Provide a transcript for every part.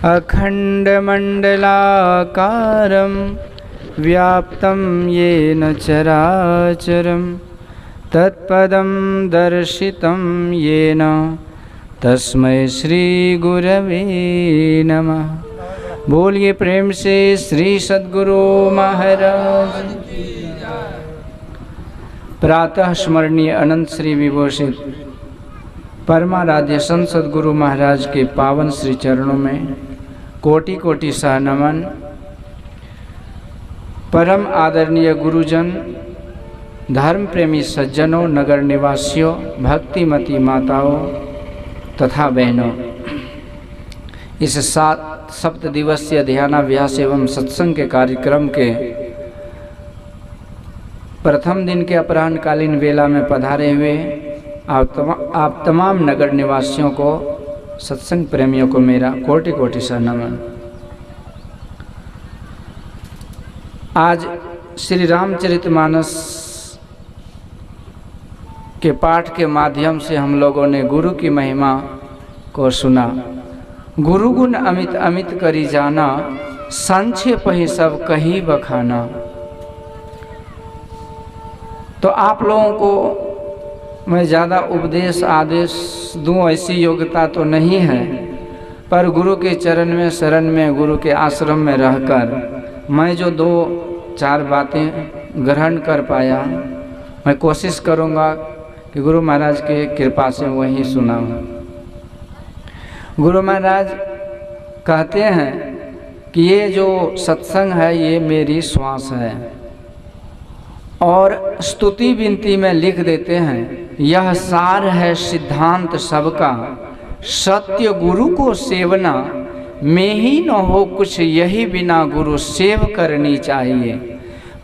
अखण्डमण्डलाकारं व्याप्तं येन चराचरं तत्पदं दर्शितं येन तस्मै श्री गुरवे नमः। बोलिए प्रेम से श्री सद्गुरु महाराज। प्रातः स्मरणीय अनंत श्री विभूषित परमाराध्य संत सद्गुरु महाराज के पावन श्री चरणों में कोटि कोटि सा नमन। परम आदरणीय गुरुजन, धर्म प्रेमी सज्जनों, नगर निवासियों, भक्तिमती माताओं तथा बहनों, इस 7 दिवसीय ध्यानाभ्यास एवं सत्संग के कार्यक्रम के प्रथम दिन के अपराह्नकालीन वेला में पधारे हुए आप तमाम नगर निवासियों को, सत्संग प्रेमियों को मेरा कोटि कोटि सा नमन। आज श्री रामचरितमानस के पाठ के माध्यम से हम लोगों ने गुरु की महिमा को सुना। गुरु गुण अमित अमित करी जाना, संक्षेप ही सब कही बखाना। तो आप लोगों को मैं ज़्यादा उपदेश आदेश दूँ ऐसी योग्यता तो नहीं है, पर गुरु के चरण में शरण में, गुरु के आश्रम में रहकर मैं जो 2-4 बातें ग्रहण कर पाया, मैं कोशिश करूँगा कि गुरु महाराज के कृपा से वही सुनाऊँ। गुरु महाराज कहते हैं कि ये जो सत्संग है ये मेरी श्वास है, और स्तुति विनती में लिख देते हैं, यह सार है सिद्धांत सबका, सत्य गुरु को सेवना, में ही न हो कुछ यही बिना गुरु सेव करनी चाहिए।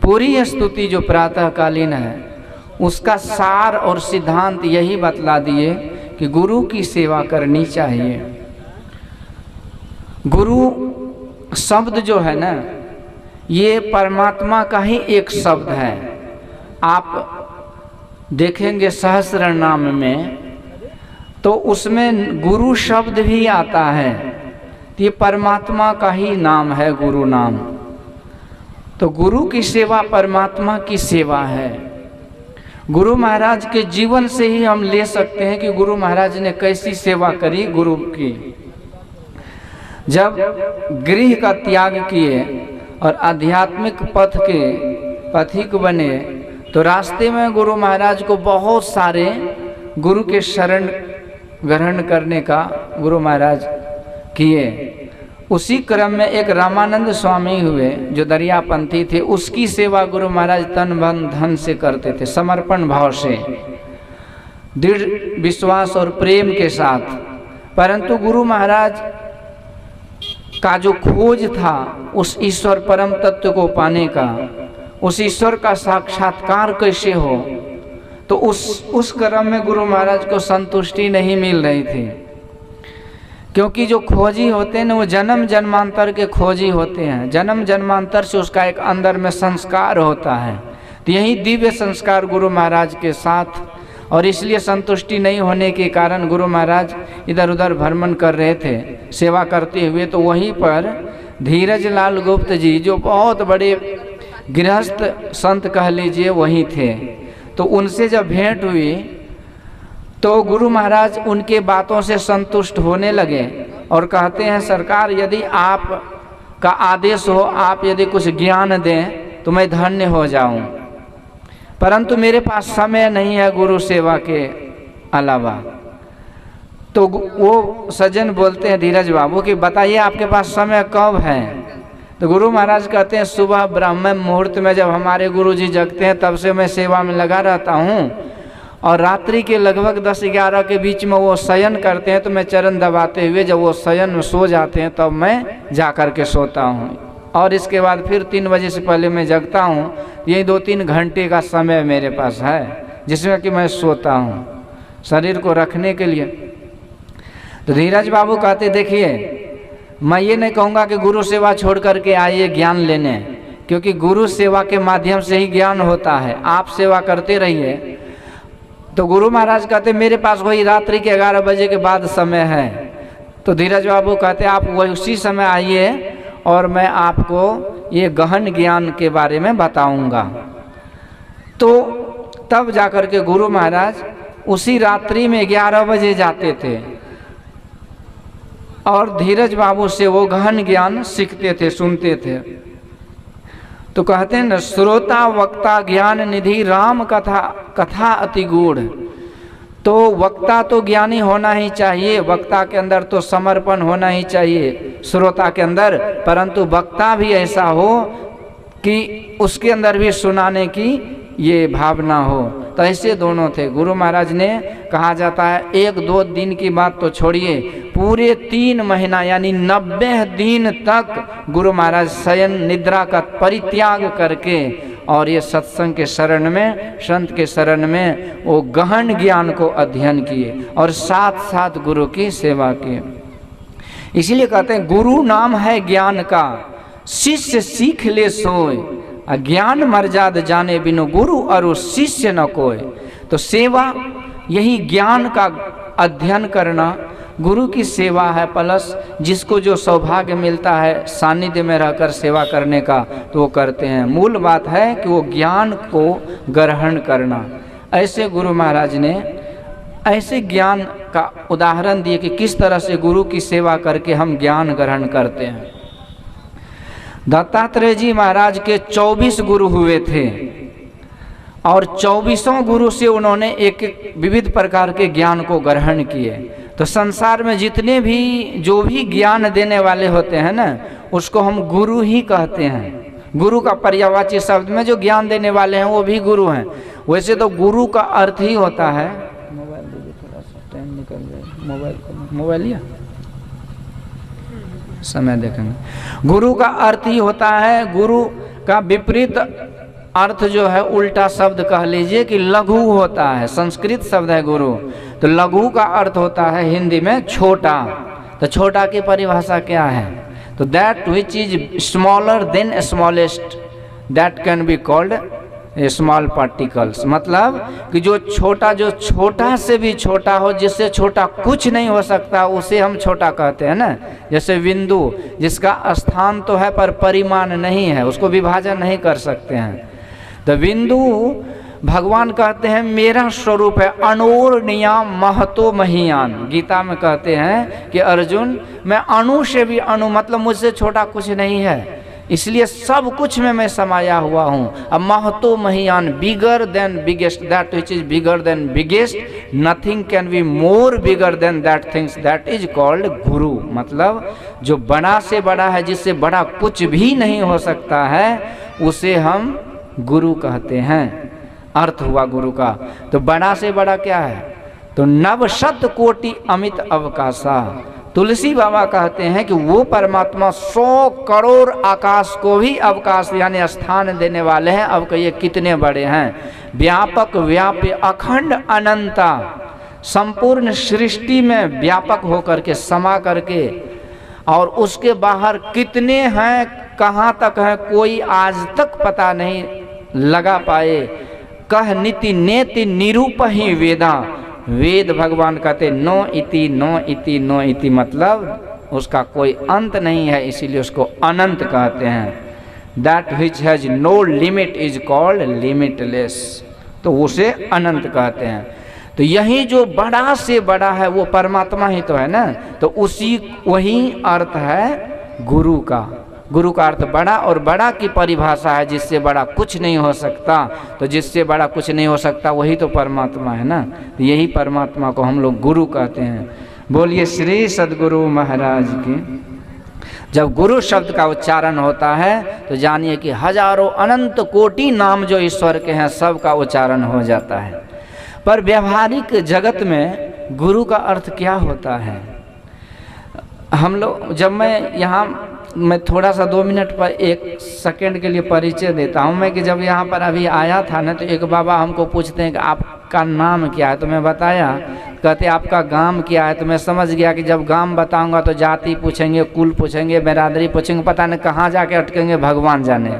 पूरी स्तुति जो प्रातःकालीन है उसका सार और सिद्धांत यही बतला दिए कि गुरु की सेवा करनी चाहिए। गुरु शब्द जो है ना, ये परमात्मा का ही एक शब्द है। आप देखेंगे सहस्र नाम में तो उसमें गुरु शब्द भी आता है, तो ये परमात्मा का ही नाम है गुरु नाम। तो गुरु की सेवा परमात्मा की सेवा है। गुरु महाराज के जीवन से ही हम ले सकते हैं कि गुरु महाराज ने कैसी सेवा करी गुरु की। जब गृह का त्याग किए और आध्यात्मिक पथ के पथिक बने, तो रास्ते में गुरु महाराज को बहुत सारे गुरु के शरण ग्रहण करने का गुरु महाराज किए। उसी क्रम में एक रामानंद स्वामी हुए जो दरियापंथी थे, उसकी सेवा गुरु महाराज तन मन धन से करते थे, समर्पण भाव से, दृढ़ विश्वास और प्रेम के साथ। परंतु गुरु महाराज का जो खोज था उस ईश्वर परम तत्व को पाने का, उस ईश्वर का साक्षात्कार कैसे हो, तो उस क्रम में गुरु महाराज को संतुष्टि नहीं मिल रही थी। क्योंकि जो खोजी होते हैं ना, वो जन्म जन्मांतर के खोजी होते हैं। जन्म जन्मांतर से उसका एक अंदर में संस्कार होता है। तो यही दिव्य संस्कार गुरु महाराज के साथ, और इसलिए संतुष्टि नहीं होने के कारण गुरु महाराज इधर उधर भ्रमण कर रहे थे सेवा करते हुए। तो वहीं पर धीरज लाल गुप्त जी, जो बहुत बड़े गृहस्थ संत कह लीजिए, वहीं थे। तो उनसे जब भेंट हुई तो गुरु महाराज उनके बातों से संतुष्ट होने लगे और कहते हैं, सरकार यदि आप का आदेश हो, आप यदि कुछ ज्ञान दें तो मैं धन्य हो जाऊं, परंतु मेरे पास समय नहीं है गुरु सेवा के अलावा। तो वो सज्जन बोलते हैं धीरज बाबू कि बताइए आपके पास समय कब है। तो गुरु महाराज कहते हैं, सुबह ब्राह्मण मुहूर्त में जब हमारे गुरु जी जगते हैं तब से मैं सेवा में लगा रहता हूँ, और रात्रि के लगभग 10-11 के बीच में वो शयन करते हैं तो मैं चरण दबाते हुए जब वो शयन में सो जाते हैं तब मैं जा कर के सोता हूँ, और इसके बाद फिर 3 बजे से पहले मैं जगता हूँ। यही 2-3 घंटे का समय मेरे पास है जिसमें कि मैं सोता हूँ शरीर को रखने के लिए। तो धीरज बाबू कहते, देखिए मैं ये नहीं कहूँगा कि गुरु सेवा छोड़ करके आइए ज्ञान लेने, क्योंकि गुरु सेवा के माध्यम से ही ज्ञान होता है। आप सेवा करते रहिए। तो गुरु महाराज कहते मेरे पास वही रात्रि के 11 बजे के बाद समय है। तो धीरज बाबू कहते आप वही उसी समय आइए और मैं आपको ये गहन ज्ञान के बारे में बताऊंगा। तो तब जाकर के गुरु महाराज उसी रात्रि में 11 बजे जाते थे और धीरज बाबू से वो गहन ज्ञान सीखते थे, सुनते थे। तो कहते हैं न, श्रोता वक्ता ज्ञान निधि राम कथा कथा अति गूढ़। तो वक्ता तो ज्ञानी होना ही चाहिए, वक्ता के अंदर तो समर्पण होना ही चाहिए श्रोता के अंदर, परंतु वक्ता भी ऐसा हो कि उसके अंदर भी सुनाने की ये भावना हो। तो ऐसे दोनों थे। गुरु महाराज ने, कहा जाता है 1-2 दिन की बात तो छोड़िए, पूरे 3 महीना यानी 90 दिन तक गुरु महाराज शयन निद्रा का परित्याग करके और ये सत्संग के शरण में, संत के शरण में वो गहन ज्ञान को अध्ययन किए और साथ साथ गुरु की सेवा किए। इसीलिए कहते हैं गुरु नाम है ज्ञान का, शिष्य सीख ले सोए, अज्ञान मर्याद जाने बिनु गुरु और शिष्य न कोय। तो सेवा यही ज्ञान का अध्ययन करना गुरु की सेवा है, प्लस जिसको जो सौभाग्य मिलता है सानिध्य में रहकर सेवा करने का तो वो करते हैं। मूल बात है कि वो ज्ञान को ग्रहण करना। ऐसे गुरु महाराज ने ऐसे ज्ञान का उदाहरण दिए कि किस तरह से गुरु की सेवा करके हम ज्ञान ग्रहण करते हैं। दत्तात्रेय जी महाराज के 24 गुरु हुए थे और 24 गुरु से उन्होंने एक विविध प्रकार के ज्ञान को ग्रहण किए। तो संसार में जितने भी जो भी ज्ञान देने वाले होते हैं ना, उसको हम गुरु ही कहते हैं। गुरु का पर्यायवाची शब्द में जो ज्ञान देने वाले हैं वो भी गुरु हैं। वैसे तो गुरु का अर्थ ही होता है, मोबाइल दीजिए थोड़ा सा, टाइम निकल जाए, मोबाइल लिया, समय देखेंगे। गुरु का अर्थ ही होता है, गुरु का विपरीत अर्थ जो है उल्टा शब्द कह लीजिए कि लघु होता है। संस्कृत शब्द है गुरु, तो लघु का अर्थ होता है हिंदी में छोटा। तो छोटा की परिभाषा क्या है? तो that which is smaller than smallest that can be called small particles. मतलब कि जो छोटा से भी छोटा हो, जिससे छोटा कुछ नहीं हो सकता, उसे हम छोटा कहते हैं ना। जैसे बिंदु, जिसका स्थान तो है पर परिमाण नहीं है, उसको विभाजन नहीं कर सकते हैं। तो बिंदु भगवान कहते हैं मेरा स्वरूप है, अणोर्णिया महतो महीयान। गीता में कहते हैं कि अर्जुन मैं अणु से भी अणु, मतलब मुझसे छोटा कुछ नहीं है, इसलिए सब कुछ में मैं समाया हुआ हूँ। अब महतो महीयान, bigger than biggest, that which is bigger than biggest, nothing can be more bigger than that things, that is called guru. मतलब जो बड़ा से बड़ा है, जिससे बड़ा कुछ भी नहीं हो सकता है, उसे हम गुरु कहते हैं। अर्थ हुआ गुरु का। तो बड़ा से बड़ा क्या है? तो नवशत कोटि अमित अवकाशा। तुलसी बाबा कहते हैं कि वो परमात्मा 100 करोड़ आकाश को भी अवकाश यानी स्थान देने वाले हैं। अब कहिए कितने बड़े हैं? व्यापक व्याप्य अखंड अनंता, संपूर्ण सृष्टि में व्यापक होकर के समा करके, और उसके बाहर कितने हैं, कहाँ तक हैं, कोई आज तक पता नहीं लगा पाए। कह नीति नेति निरूप ही वेदा, वेद भगवान कहते नो इति नो इति नो इति, मतलब उसका कोई अंत नहीं है, इसीलिए उसको अनंत कहते हैं। That which has no limit is called limitless, तो उसे अनंत कहते हैं। तो यही जो बड़ा से बड़ा है वो परमात्मा ही तो है ना। तो उसी वही अर्थ है गुरु का। गुरु का अर्थ बड़ा, और बड़ा की परिभाषा है जिससे बड़ा कुछ नहीं हो सकता। तो जिससे बड़ा कुछ नहीं हो सकता वही तो परमात्मा है ना। तो यही परमात्मा को हम लोग गुरु कहते हैं। बोलिए श्री सद्गुरु महाराज की। जब गुरु शब्द का उच्चारण होता है तो जानिए कि हजारों अनंत कोटि नाम जो ईश्वर के हैं सब का उच्चारण हो जाता है। पर व्यवहारिक जगत में गुरु का अर्थ क्या होता है? हम लोग, जब मैं थोड़ा सा 2 मिनट पर 1 सेकंड के लिए परिचय देता हूँ मैं, कि जब यहाँ पर अभी आया था ना, तो एक बाबा हमको पूछते हैं कि आपका नाम क्या है? तो मैं बताया, कहते आपका गांव क्या है? तो मैं समझ गया कि जब गांव बताऊंगा तो जाति पूछेंगे, कुल पूछेंगे, बिरादरी पूछेंगे, पता नहीं कहाँ जाके अटकेंगे, भगवान जाने।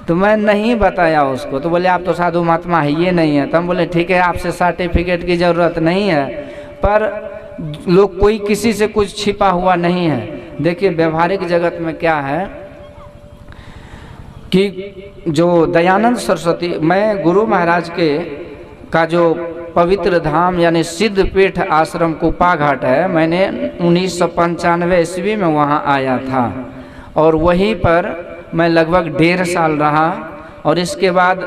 तो मैं नहीं बताया उसको। तो बोले आप तो साधु महात्मा है, ये नहीं है। तो हम बोले ठीक है, आपसे सर्टिफिकेट की ज़रूरत नहीं है, पर लोग कोई किसी से कुछ छिपा हुआ नहीं है। देखिए व्यवहारिक जगत में क्या है कि जो दयानंद सरस्वती, मैं गुरु महाराज के का जो पवित्र धाम यानी सिद्धपीठ आश्रम कुप्पा घाट है, मैंने 1995 ईस्वी में वहाँ आया था और वहीं पर मैं लगभग 1.5 साल रहा। और इसके बाद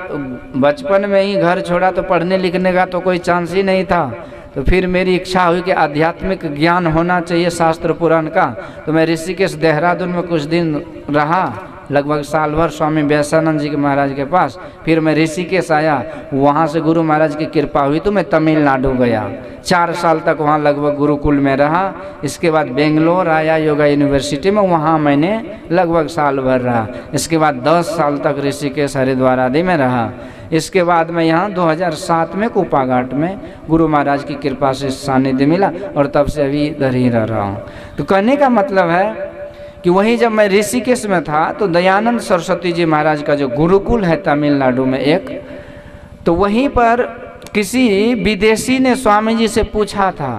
बचपन में ही घर छोड़ा तो पढ़ने लिखने का तो कोई चांस ही नहीं था। तो फिर मेरी इच्छा हुई कि आध्यात्मिक ज्ञान होना चाहिए शास्त्र पुराण का, तो मैं ऋषिकेश देहरादून में कुछ दिन रहा, लगभग साल भर स्वामी व्यासानंद जी के महाराज के पास। फिर मैं ऋषिकेश आया, वहाँ से गुरु महाराज की कृपा हुई तो मैं तमिलनाडु गया। 4 साल तक वहाँ लगभग गुरुकुल में रहा। इसके बाद बेंगलोर आया योगा यूनिवर्सिटी में, वहाँ मैंने लगभग साल भर रहा। इसके बाद 10 साल तक ऋषिकेश हरिद्वार आदि में रहा। इसके बाद मैं यहाँ 2007 में कुप्पा घाट में गुरु महाराज की कृपा से सानिध्य मिला और तब से अभी इधर ही रह रहा हूँ। तो कहने का मतलब है कि वहीं जब मैं ऋषिकेश में था तो दयानंद सरस्वती जी महाराज का जो गुरुकुल है तमिलनाडु में एक, तो वहीं पर किसी विदेशी ने स्वामी जी से पूछा था,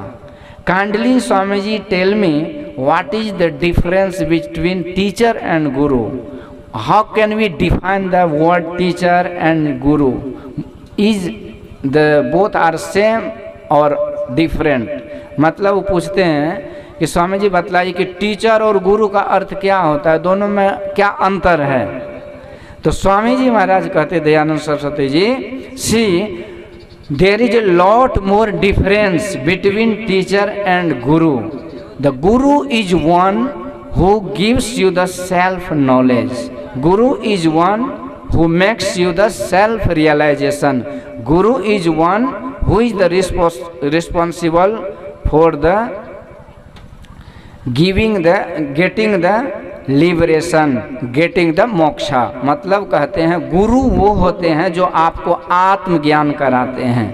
kindly Swami ji tell me what is the difference between teacher and guru, how can we define the word teacher and guru, is the both are same और डिफरेंट। मतलब वो पूछते हैं कि स्वामी जी बतलाइए कि टीचर और गुरु का अर्थ क्या होता है, दोनों में क्या अंतर है। तो स्वामी जी महाराज कहते Dayanand Saraswati ji, see there is a lot more difference between teacher and guru. The guru is one who gives you the self knowledge, guru is one who makes you the self realization, guru is one who is the responsible for the giving the getting the liberation, getting the moksha. मतलब कहते हैं गुरु वो होते हैं जो आपको आत्मज्ञान कराते हैं,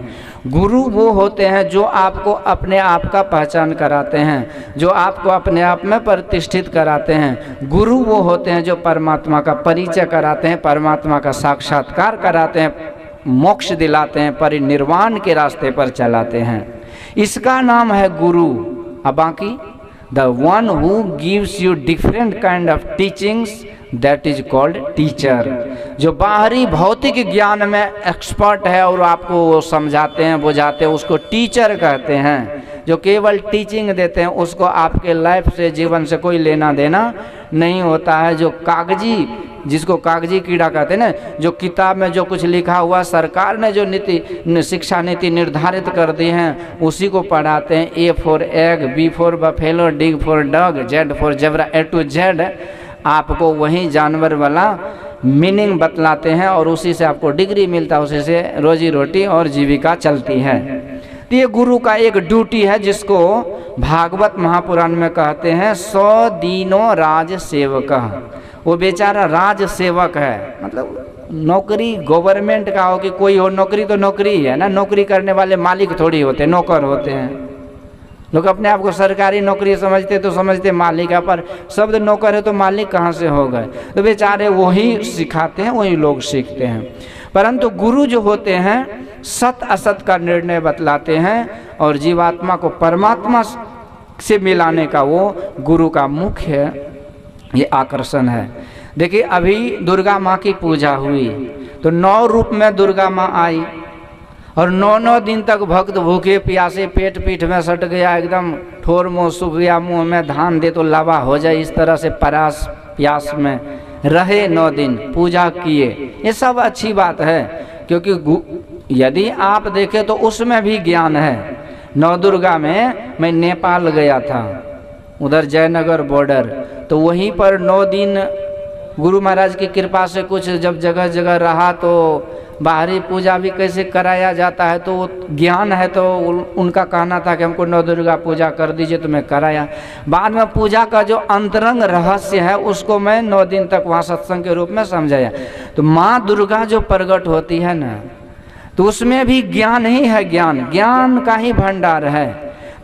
गुरु वो होते हैं जो आपको अपने आप का पहचान कराते हैं, जो आपको अपने आप में प्रतिष्ठित कराते हैं। गुरु वो होते हैं जो परमात्मा का परिचय कराते हैं, परमात्मा का साक्षात्कार कराते हैं, मोक्ष दिलाते हैं, परिनिर्वाण के रास्ते पर चलाते हैं। इसका नाम है गुरु। अब बाकी the one who gives you different kind of teachings, that is called teacher। जो बाहरी भौतिक ज्ञान में एक्सपर्ट है और आपको वो समझाते हैं बुझाते हैं, उसको टीचर कहते हैं। जो केवल टीचिंग देते हैं उसको आपके लाइफ से जीवन से कोई लेना देना नहीं होता है। जो कागजी, जिसको कागजी कीड़ा कहते हैं ना, जो किताब में जो कुछ लिखा हुआ सरकार ने जो नीति शिक्षा नीति निर्धारित कर दी हैं उसी को पढ़ाते हैं। A for egg, B for buffalo, D for dog, Z for zebra, A to Z आपको वही जानवर वाला मीनिंग बतलाते हैं और उसी से आपको डिग्री मिलता है, उसी से रोजी रोटी और जीविका चलती है। तो ये गुरु का एक ड्यूटी है जिसको भागवत महापुराण में कहते हैं 100 दिनों राज सेवक। वो बेचारा राज सेवक है, मतलब नौकरी गवर्नमेंट का हो कि कोई हो, नौकरी तो नौकरी ही है ना, नौकरी करने वाले मालिक थोड़ी होते, नौकर होते हैं। लोग अपने आप को सरकारी नौकरी समझते तो समझते मालिक है, पर शब्द नौकर है तो मालिक कहाँ से हो गए। तो बेचारे वही सिखाते हैं, वही लोग सीखते हैं। परंतु गुरु जो होते हैं सत असत का निर्णय बतलाते हैं और जीवात्मा को परमात्मा से मिलाने का वो गुरु का मुख्य ये आकर्षण है। देखिए अभी दुर्गा माँ की पूजा हुई तो 9 रूप में दुर्गा माँ आई और 9 दिन तक भक्त भूखे प्यासे पेट पीठ में सट गया, एकदम ठोर मुँह सूख गया, मुँह में धान दे तो लावा हो जाए, इस तरह से परास प्यास में रहे 9 दिन पूजा किए। ये सब अच्छी बात है, क्योंकि यदि आप देखें तो उसमें भी ज्ञान है। नवदुर्गा में मैं नेपाल गया था, उधर जयनगर बॉर्डर, तो वहीं पर 9 दिन गुरु महाराज की कृपा से कुछ जब जगह जगह रहा तो बाहरी पूजा भी कैसे कराया जाता है तो ज्ञान है, तो उनका कहना था कि हमको नवदुर्गा पूजा कर दीजिए, तो मैं कराया। बाद में पूजा का जो अंतरंग रहस्य है उसको मैं 9 दिन तक वहाँ सत्संग के रूप में समझाया। तो माँ दुर्गा जो प्रकट होती है ना, तो उसमें भी ज्ञान ही है, ज्ञान ज्ञान का ही भंडार है।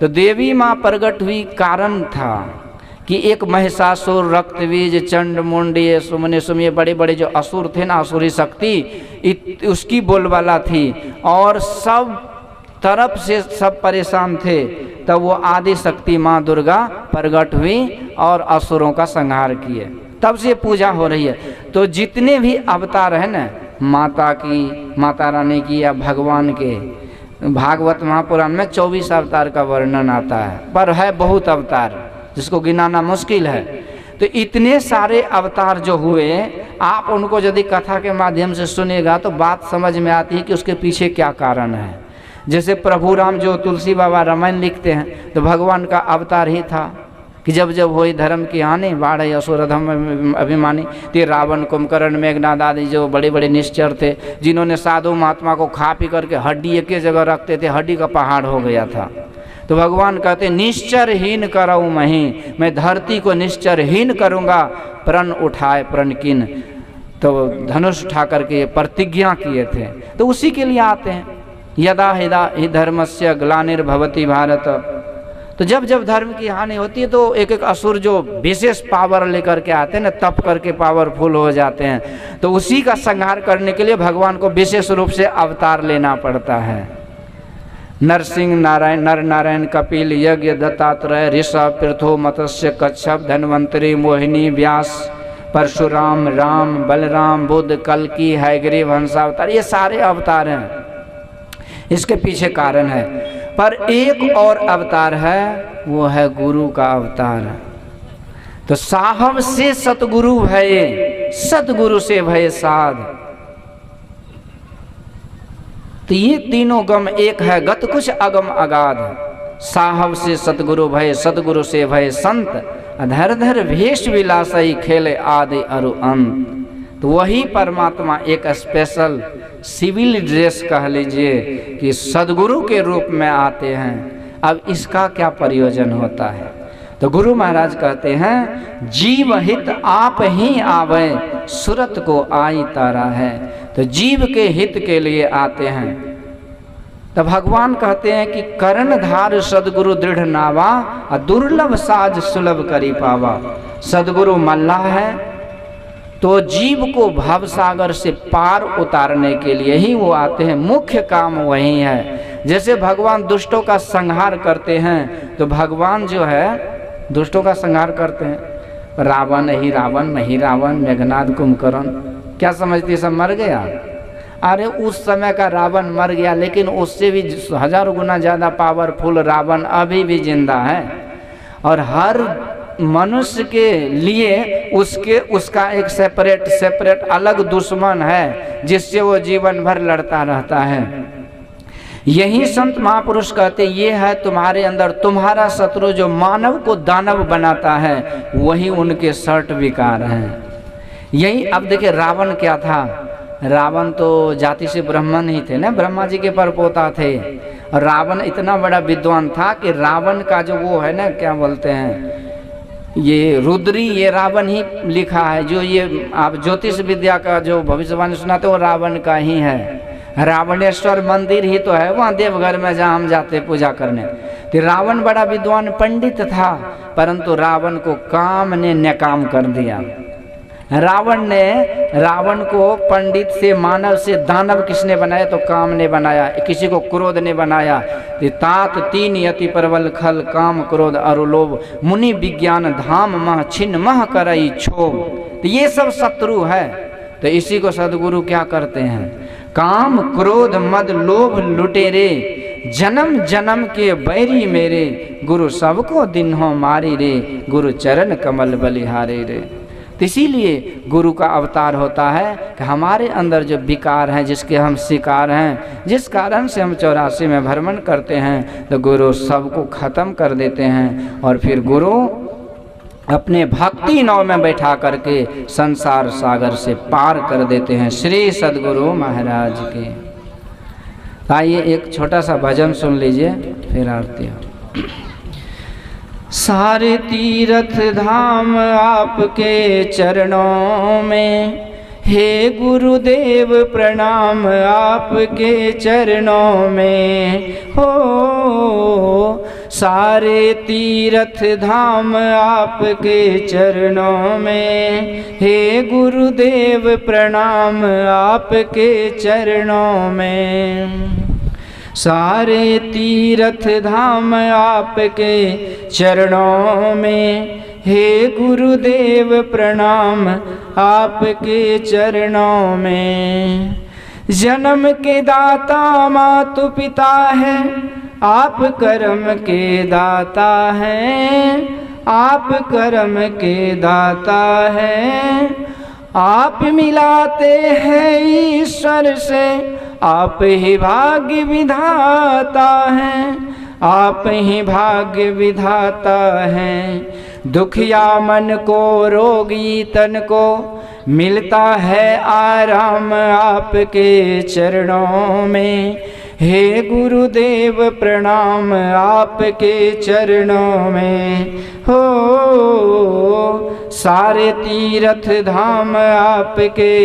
तो देवी माँ प्रकट हुई कारण था कि एक महिषासुर, रक्तबीज, चंड मुंड, ये सुमने सुम, ये बड़े बड़े जो असुर थे ना, असुरी शक्ति उसकी बोलबाला थी और सब तरफ से सब परेशान थे। तब वो आदि शक्ति माँ दुर्गा प्रकट हुई और असुरों का संहार किए, तब से पूजा हो रही है। तो जितने भी अवतार है ना, माता की, माता रानी की या भगवान के, भागवत महापुराण में 24 अवतार का वर्णन आता है, पर है बहुत अवतार जिसको गिनाना मुश्किल है। तो इतने सारे अवतार जो हुए, आप उनको यदि कथा के माध्यम से सुनेगा तो बात समझ में आती है कि उसके पीछे क्या कारण है। जैसे प्रभु राम जो तुलसी बाबा रामायण लिखते हैं, तो भगवान का अवतार ही था कि जब जब हुई धर्म की हानि, बाढ़ असुरधम अभिमानी, ते रावण, कुंभकर्ण, मेघनाद आदि जो बड़े बड़े निश्चर थे, जिन्होंने साधु महात्मा को खा पी करके हड्डी एक ही जगह रखते थे, हड्डी का पहाड़ हो गया था। तो भगवान कहते निश्चरहीन कराऊँ मैं धरती को निश्चरहीन करूँगा, प्रण उठाए प्रण किन, तो धनुष उठा करके प्रतिज्ञा किए थे। तो उसी के लिए आते हैं, यदा हि धर्मस्य ग्लानिर्भवति भारत। तो जब जब धर्म की हानि होती है तो एक एक असुर जो विशेष पावर लेकर के आते हैं ना, तप करके पावरफुल हो जाते हैं, तो उसी का संहार करने के लिए भगवान को विशेष रूप से अवतार लेना पड़ता है। नरसिंह नारायण, नर नारायण, कपिल, यज्ञ, दत्तात्रेय, ऋषभ, पृथु, मत्स्य, कच्छप, धन्वंतरी, मोहिनी, व्यास, परशुराम, राम, बलराम, बुद्ध, कल्कि, हयग्रीव, हंसावतार, ये सारे अवतार हैं। इसके पीछे कारण है, पर एक और अवतार है, वो है गुरु का अवतार। तो साहब से सतगुरु भये, सतगुरु से भये साध। तो ये तीनों गम एक है, गत कुछ अगम अगाध। साहब से सतगुरु भये, सतगुरु से भये संत, अधर धर भेष विलासई, खेले आदि अरु अंत। तो वही परमात्मा एक स्पेशल सिविल ड्रेस कह लीजिए कि सदगुरु के रूप में आते हैं। अब इसका क्या प्रयोजन होता है? तो गुरु महाराज कहते हैं, जीव हित आप ही आवे, सुरत को आई तारा है। तो जीव के हित के लिए आते हैं। तो भगवान कहते हैं कि कर्णधार सदगुरु दृढ़ नावा, दुर्लभ साज सुलभ करी पावा। सदगुरु मल्लाह है, तो जीव को भव सागर से पार उतारने के लिए ही वो आते हैं। मुख्य काम वही है। जैसे भगवान दुष्टों का संहार करते हैं, तो भगवान जो है दुष्टों का संहार करते हैं। रावण ही रावण, मही रावण, मेघनाद, कुंभकर्ण, क्या समझते सब मर गया? अरे उस समय का रावण मर गया, लेकिन उससे भी 1000 गुना ज़्यादा पावरफुल रावण अभी भी जिंदा है। और हर मनुष्य के लिए उसका एक सेपरेट अलग दुश्मन है, जिससे वो जीवन भर लड़ता रहता है। यही संत महापुरुष कहते, ये है तुम्हारे अंदर, तुम्हारा शत्रु जो मानव को दानव बनाता है, वही उनके सर्ट विकार हैं। यही अब देखिए, रावण क्या था? रावण तो जाति से ब्राह्मण ही थे ना, ब्रह्मा जी के परपोता थे। और रावण इतना बड़ा विद्वान था कि रावण का जो वो है ना, क्या बोलते हैं, ये रुद्री, ये रावण ही लिखा है। जो ये आप ज्योतिष विद्या का जो भविष्यवाणी सुनाते, वो रावण का ही है। रावणेश्वर मंदिर ही तो है वहाँ देवघर में, जहाँ हम जाते पूजा करने। तो रावण बड़ा विद्वान पंडित था, परंतु रावण को काम ने नाकाम कर दिया। रावण को पंडित से, मानव से दानव किसने बनाया? तो काम ने बनाया। किसी को क्रोध ने बनाया। तात तीन यति परवल खल, काम क्रोध अरु लोभ, मुनि विज्ञान धाम मह छिन्न मह करई क्षोभ। तो ये सब शत्रु है। तो इसी को सदगुरु क्या करते हैं? काम क्रोध मद लोभ लुटेरे, जन्म जन्म के बैरी मेरे, गुरु सबको दिन हो मारी रे, गुरु चरण कमल बलिहारे रे। तो इसीलिए गुरु का अवतार होता है कि हमारे अंदर जो विकार हैं, जिसके हम शिकार हैं, जिस कारण से हम 84 में भ्रमण करते हैं, तो गुरु सबको खत्म कर देते हैं। और फिर गुरु अपने भक्ति नाव में बैठा करके संसार सागर से पार कर देते हैं। श्री सद्गुरु महाराज के। आइए एक छोटा सा भजन सुन लीजिए, फिर आरती हो। सारे तीर्थ धाम आपके चरणों में, हे गुरुदेव प्रणाम आपके चरणों में हो। सारे तीर्थ धाम आपके चरणों में, हे गुरुदेव प्रणाम आपके चरणों में। सारे तीर्थ धाम आपके चरणों में, हे गुरुदेव प्रणाम आपके चरणों में। जन्म के दाता मातु पिता है, आप कर्म के दाता हैं, आप कर्म के दाता हैं। आप मिलाते हैं ईश्वर से, आप ही भाग्य विधाता हैं, आप ही भाग्य विधाता हैं। दुखिया मन को रोगी तन को मिलता है आराम आपके चरणों में, हे गुरुदेव प्रणाम आपके चरणों में। हो सारे तीर्थ धाम आपके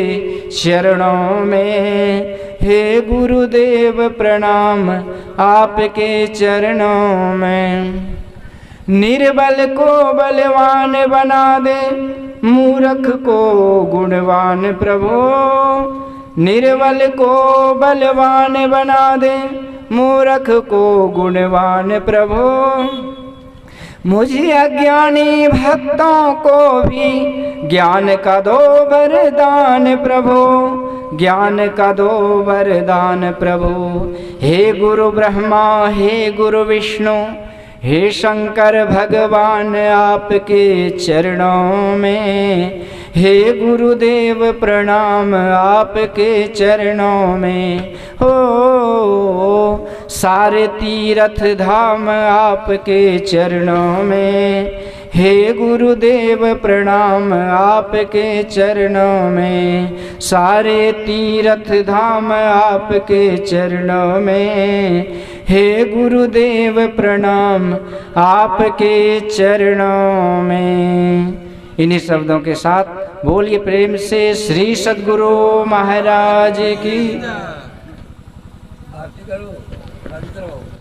चरणों में, हे गुरुदेव प्रणाम आपके चरणों में। निर्बल को बलवान बना दे, मूर्ख को गुणवान प्रभु। निर्बल को बलवान बना दे, मूर्ख को गुणवान प्रभु। मुझे अज्ञानी भक्तों को भी ज्ञान का दो वरदान प्रभु, ज्ञान का दो वरदान प्रभु। हे गुरु ब्रह्मा, हे गुरु विष्णु, हे शंकर भगवान आपके चरणों में, हे गुरुदेव प्रणाम आपके चरणों में। हो सारे तीर्थ धाम आपके चरणों में, हे गुरुदेव प्रणाम आपके चरणों में। सारे तीर्थ धाम आपके चरणों में, हे गुरुदेव प्रणाम आपके चरणों में। इन्हीं शब्दों के साथ बोलिए प्रेम से श्री सद्गुरु महाराज की।